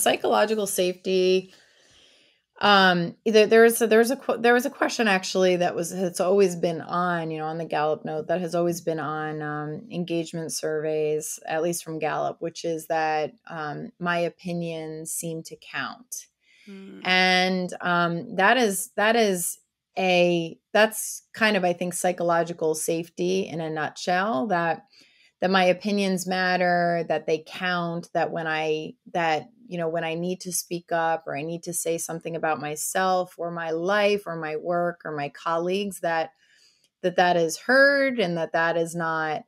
psychological safety. There was a question actually that's always been on, on the Gallup note, that has always been on engagement surveys, at least from Gallup, which is that my opinions seem to count. And that's kind of, I think, psychological safety in a nutshell, that my opinions matter, that they count, that when I need to speak up, or I need to say something about myself or my life or my work or my colleagues, that is heard, and that is not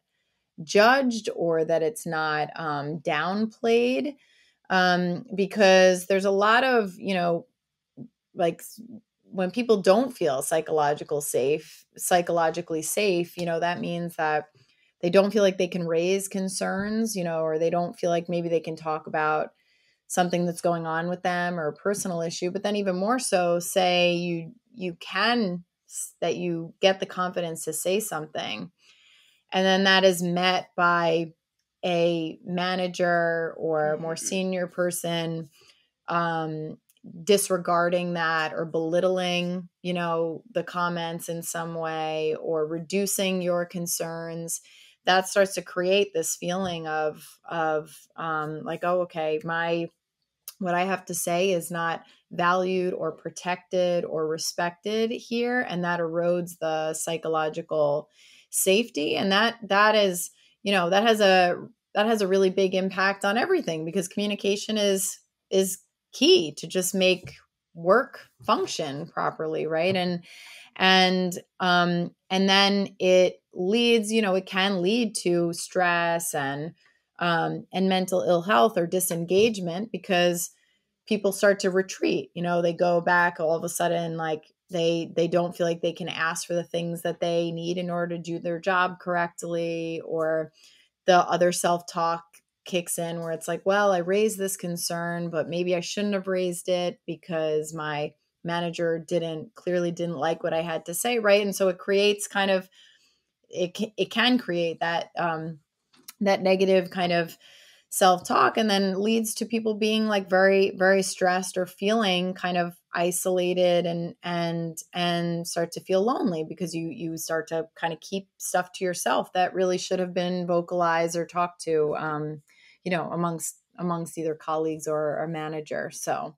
judged, or that it's not downplayed. Because there's a lot of, like, when people don't feel psychologically safe, that means that they don't feel like they can raise concerns, or they don't feel like maybe they can talk about something that's going on with them, or a personal issue. But then even more so, say you get the confidence to say something, and then that is met by a manager or a more senior person disregarding that, or belittling, the comments in some way, or reducing your concerns. That starts to create this feeling of like, oh, okay, what I have to say is not valued or protected or respected here. And that erodes the psychological safety. And that is, that has a really big impact on everything, because communication is key to just make work function properly. Right. And then it leads, it can lead to stress and mental ill health or disengagement, because people start to retreat. They go back all of a sudden, like they don't feel like they can ask for the things that they need in order to do their job correctly, or the other self-talk kicks in, where it's like, well, I raised this concern, but maybe I shouldn't have raised it because my manager clearly didn't like what I had to say. Right. And so it creates it can create that negative kind of self-talk, and then leads to people being like very, very stressed, or feeling kind of isolated, and start to feel lonely, because you start to kind of keep stuff to yourself that really should have been vocalized or talked to, amongst either colleagues or a manager. So